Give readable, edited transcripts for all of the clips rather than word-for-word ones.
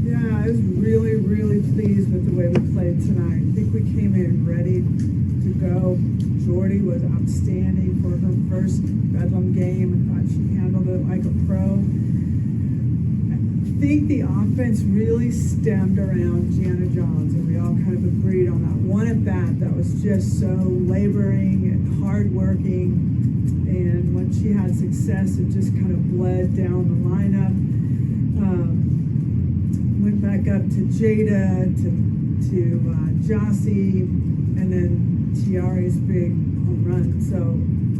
Yeah, I was really, really pleased with the way we played tonight. I think we came in ready to go. Jordy was outstanding for her first Bedlam game. I thought she handled it like a pro. I think the offense really stemmed around Jana Jones, and we all kind of agreed on that one at bat that was just so laboring and hardworking. And when she had success, it just kind of bled down the lineup. Went back up to Jada, to Jossie, and then Tiare's big home run. So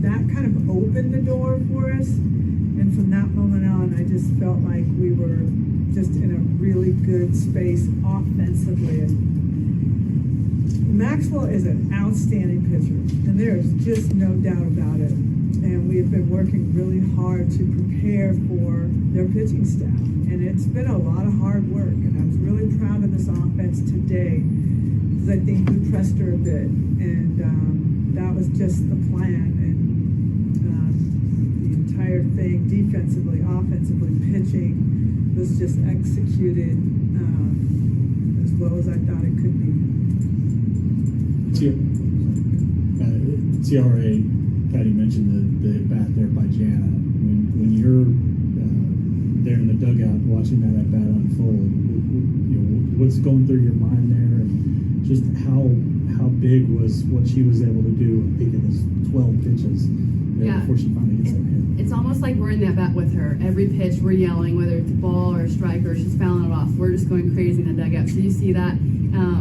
that kind of opened the door for us. And from that moment on, I just felt like we were just in a really good space offensively. Maxwell is an outstanding pitcher, and there's just no doubt about it. And we have been working really hard to prepare for their pitching staff. And it's been a lot of hard work, and I was really proud of this offense today because I think we pressed her a bit, and that was just the plan. And the entire thing, defensively, offensively, pitching, was just executed as well as I thought it could be. Tiare, Patty mentioned the bat there by Jana. When you're there in the dugout watching that at bat unfold, what's going through your mind there, and just how big was what she was able to do? I think it was 12 pitches before she finally gets that hit. It's almost like we're in that bat with her. Every pitch we're yelling, whether it's a ball or a strike or she's fouling it off. We're just going crazy in the dugout. So you see that,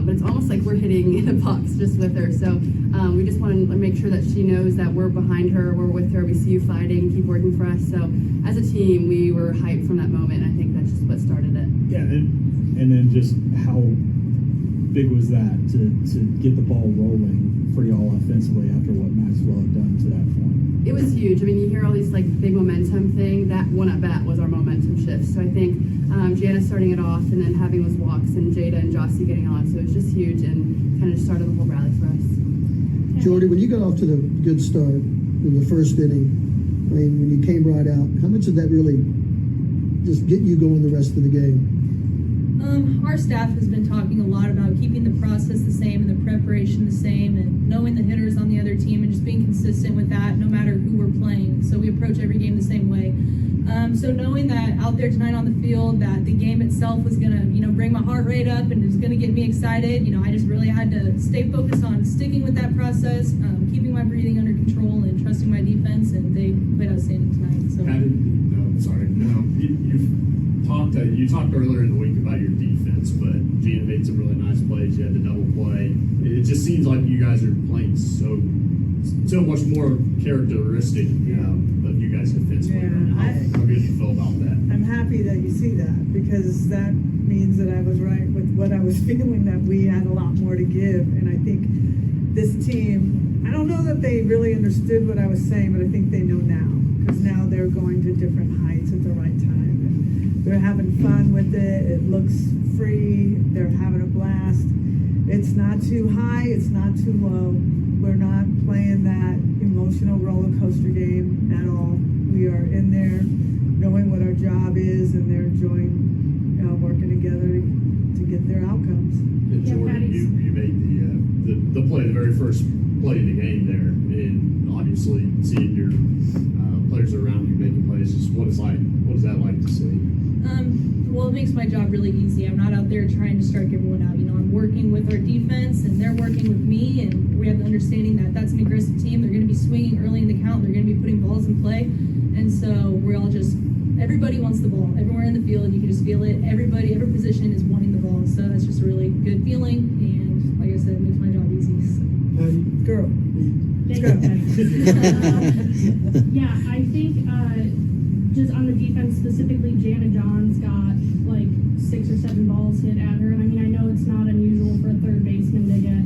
but it's almost like we're hitting in a box just with her. So we just want to make sure that she knows that we're behind her, we're with her, we see you fighting, keep working for us. So as a team, we were hyped from that moment, and I think that's just what started it. Yeah, and then just how big was that to get the ball rolling for y'all offensively after what Maxwell had done to that point? It was huge. I mean, you hear all these like big momentum thing. That one at bat was our momentum shift. So I think Jana starting it off and then having those walks and Jada and Jossie getting on. So it was just huge and kind of just started the whole rally for us. Jordy, when you got off to the good start in the first inning, I mean, when you came right out, how much did that really just get you going the rest of the game? Our staff has been talking a lot about keeping the process the same and the preparation the same and knowing the hitters on the other team and just being consistent with that no matter who we're playing. So we approach every game the same way. So knowing that out there tonight on the field that the game itself was going to, bring my heart rate up and it was going to get me excited, I just really had to stay focused on sticking with that process, keeping my breathing under control and trusting my defense, and they played outstanding tonight. So. You talked earlier in the week about your defense, but Jana made some really nice plays. You had the double play. It just seems like you guys are playing so much more characteristic of you guys defensively right now. How good do you feel about that? I'm happy that you see that, because that means that I was right with what I was feeling, that we had a lot more to give. And I think this team, I don't know that they really understood what I was saying, but I think they know now, because now they're going to different heights at the right time. They're having fun with it. It looks free. They're having a blast. It's not too high. It's not too low. We're not playing that emotional roller coaster game at all. We are in there knowing what our job is, and they're enjoying working together to get their outcomes. And Jordy, you made the play, the very first play of the game there, and obviously seeing your players around you making plays, what is that like to see? Well, it makes my job really easy. I'm not out there trying to strike everyone out. I'm working with our defense, and they're working with me, and we have the understanding that that's an aggressive team. They're going to be swinging early in the count. They're going to be putting balls in play, and so we're all just, everybody wants the ball. Everywhere in the field, you can just feel it. Everybody, every position is wanting the ball, so that's just a really good feeling, and like I said, it makes my job easy. So. Girl. Thank you. Yeah, I think just on the defense specifically, Jana Jones got like 6 or 7 balls hit at her. And I mean, I know it's not unusual for a third baseman to get,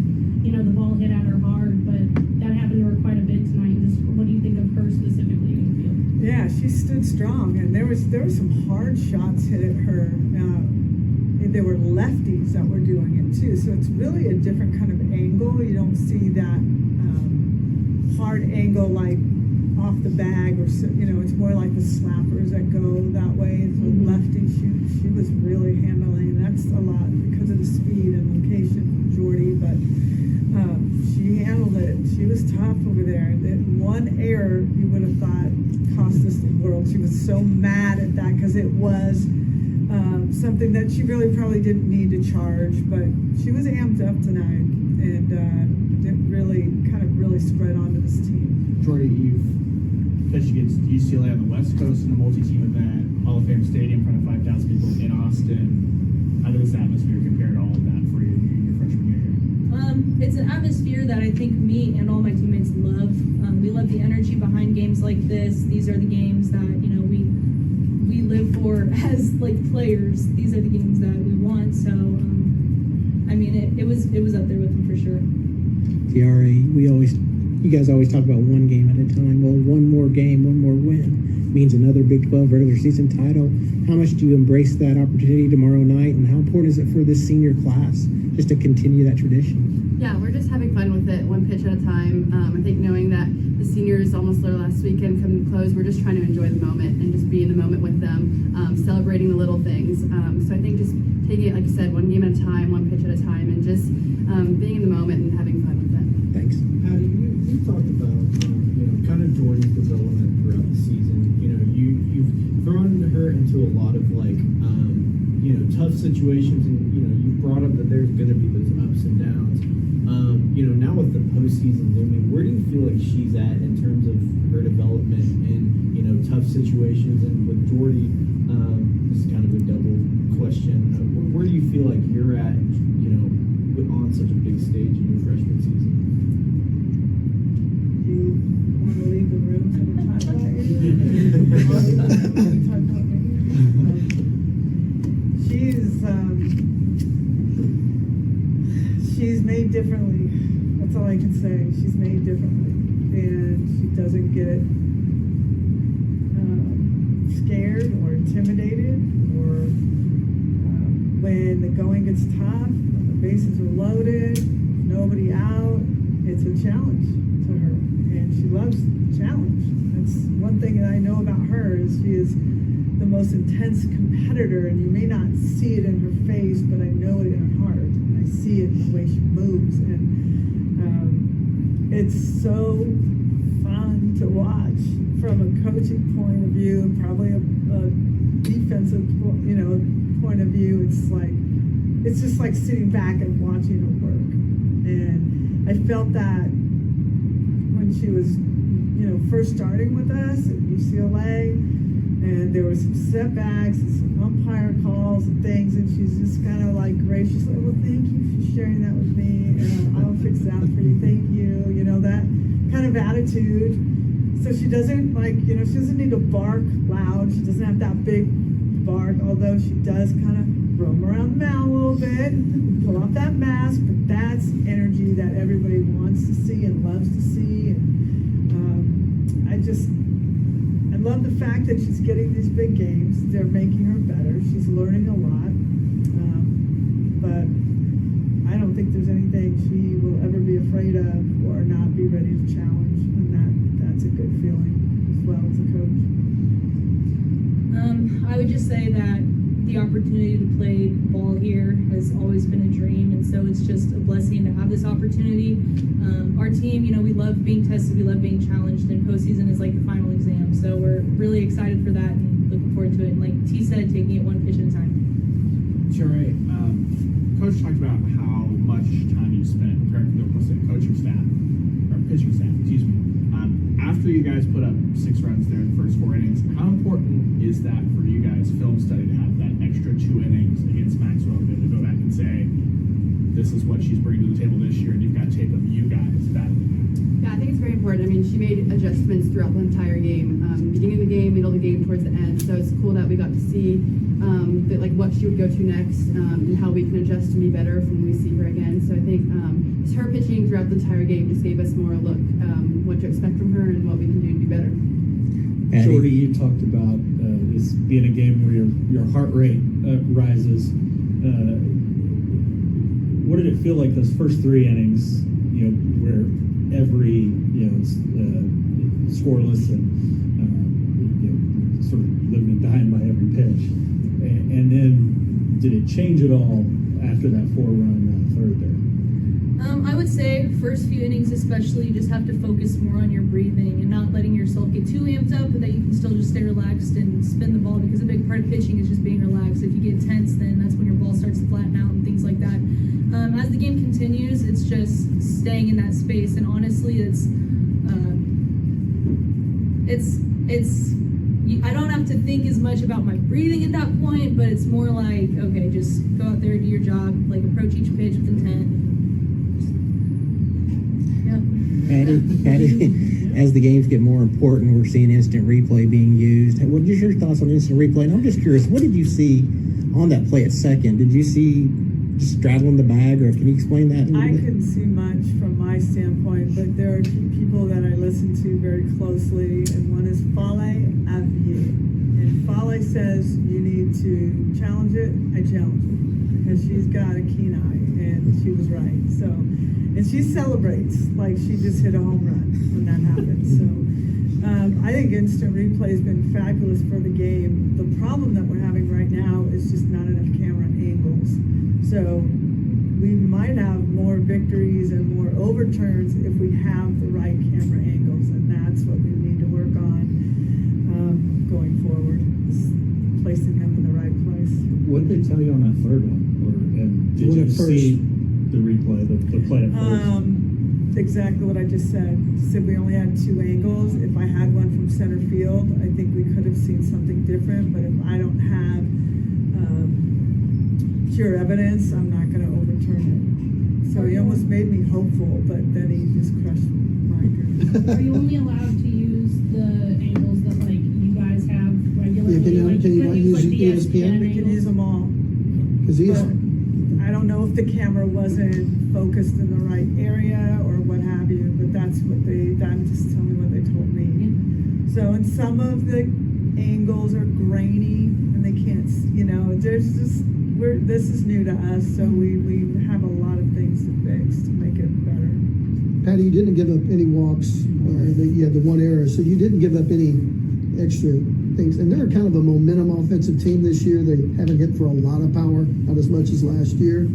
the ball hit at her hard, but that happened to her quite a bit tonight. Just what do you think of her specifically in the field? Yeah, she stood strong, and there were some hard shots hit at her. There were lefties that were doing it too, so it's really a different kind of angle. You don't see that hard angle like off the bag, or it's more like the slappers that go that way. So lefty, she was really handling. there. That one error you would have thought cost us the world. She was so mad at that because it was something that she really probably didn't need to charge, but she was amped up tonight, and it really spread onto this team. Jordy, you've pitched against UCLA on the West Coast in a multi-team event, Hall of Fame Stadium in front of 5,000 people in Austin. How does this atmosphere compare to all of that for you in your freshman year here? It's an atmosphere that I think me and all my teammates love. We love the energy behind games like this. These are the games that we live for as like players. These are the games that we want. So it was up there with them for sure. Tiare, you guys always talk about one game at a time. Well, one more game, one more win means another Big 12 regular season title. How much do you embrace that opportunity tomorrow night, and how important is it for this senior class just to continue that tradition? Yeah, we're just having fun with it, one pitch at a time. I think knowing that the seniors almost their last weekend coming to close, we're just trying to enjoy the moment and just be in the moment with them, celebrating the little things. So I think just taking it, like you said, one game at a time, one pitch at a time, and just being in the moment and having fun with it. Thanks. Patty, you talked about kind of Jordy's development throughout the season. You've thrown her into a lot of tough situations, and you brought up that there's going to be those ups and downs. Now with the postseason looming, where do you feel like she's at in terms of her development in tough situations? And with Jordy, this is kind of a double question. Where do you feel like you're at, on such a big stage in your freshman season? Do you want to leave the room so we talk about you? She's made differently. That's all I can say. She's made differently, and she doesn't get scared or intimidated, or when the going gets tough, when the bases are loaded, nobody out. It's a challenge to her, and she loves the challenge. That's one thing that I know about her, is she is the most intense competitor, and you may not see it in her face, but I know it in her heart. I see it in the way she moves, and it's so fun to watch from a coaching point of view, and probably a defensive, point of view. It's just like sitting back and watching her work, and I felt that when she was, first starting with us at UCLA. And there were some setbacks and some umpire calls and things, and she's just kind of like graciously, well, thank you for sharing that with me, and I'll fix that for you, thank you, that kind of attitude. So she doesn't she doesn't need to bark loud, she doesn't have that big bark, although she does kind of roam around the mound a little bit, pull off that mask, but that's energy that everybody wants to see and loves to see, and I love the fact that she's getting these big games. They're making her better. She's learning a lot. But I don't think there's anything she will ever be afraid of or not be ready to challenge. And that's a good feeling as well as a coach. I would just say that the opportunity to play ball here has always been a dream, and so it's just a blessing to have this opportunity. Our team, we love being tested, we love being challenged, and postseason is like the final exam. So we're really excited for that and looking forward to it. And like T said, taking it one pitch at a time. Tiare, Coach talked about how much time you spent preparing for the coaching staff, or pitching staff, excuse me. After you guys put up 6 runs there in the first 4 innings, how important is that for you guys, film study, to have that extra 2 innings against Maxwell, to go back and say, this is what she's bringing to the table this year, and you've got tape of you guys battling that? Yeah, I think it's very important. I mean, she made adjustments throughout the entire game, beginning of the game, middle of the game, towards the end. So it's cool that we got to see what she would go to next, and how we can adjust to be better when we see her again. So I think just her pitching throughout the entire game just gave us more look what to expect from her and what we can do to be better. Jordy, you talked about this being a game where your heart rate rises. What did it feel like those first 3 innings? Where every scoreless and sort of living and dying by every pitch, and then did it change at all after that 4-run third there? I would say first few innings especially, you just have to focus more on your breathing and not letting yourself get too amped up, but that you can still just stay relaxed and spin the ball, because a big part of pitching is just being relaxed. If you get tense, then that's when your ball starts to flatten out and things like that. As the game continues, it's just staying in that space, and honestly, I don't have to think as much about my breathing at that point, but it's more like, okay, just go out there, do your job, like approach each pitch with intent. Patty, as the games get more important, we're seeing instant replay being used. What are your thoughts on instant replay? And I'm just curious, what did you see on that play at second? Did you see just straddling the bag, or can you explain that? I couldn't see much from my standpoint, but there are two people that I listen to very closely, and one is Fale Avier. And Fale says you need to challenge it. I challenge it because she's got a keen eye, and she was right. So, and she celebrates like she just hit a home run when that happens. So I think instant replay has been fabulous for the game. The problem that we're having right now is just not enough camera angles. So we might have more victories and more overturns if we have the right camera angles, and that's what we need to work on going forward, is placing them in the right place. What did they tell you on that third one? And did you see the replay, the play at first? Exactly what I just said. Said we only had two angles. If I had one from center field, I think we could have seen something different, but if I don't have pure evidence, I'm not going to overturn it. So he almost made me hopeful, but then he just crushed my dream. Are you only allowed to use the angles that like you guys have regularly? Yeah, can you not use ESPN? We can use them all. Because I don't know if the camera wasn't focused in the right area or what have you, but that's what I'm just telling you what they told me. Yeah. So, and some of the angles are grainy and they can't, there's just, this is new to us, so we have a lot of things to fix to make it better. Patty, you didn't give up any walks. You had the one error, so you didn't give up any extra things. And they're kind of a momentum offensive team this year. They haven't hit for a lot of power, not as much as last year.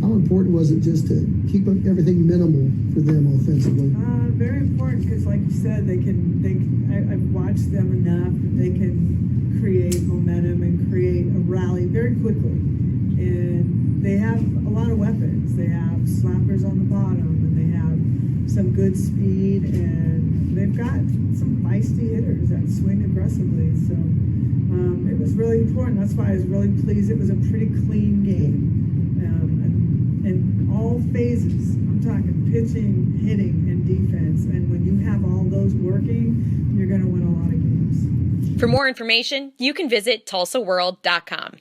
How important was it just to keep up everything minimal for them offensively? Very important, because like you said, I've watched them enough that they can create momentum and create a rally very quickly. And they have a lot of weapons. They have slappers on the bottom, and they have some good speed, and they've got some feisty hitters that swing aggressively. So it was really important. That's why I was really pleased. It was a pretty clean game. And all phases, I'm talking pitching, hitting, and defense. And when you have all those working, you're going to win a lot of games. For more information, you can visit TulsaWorld.com.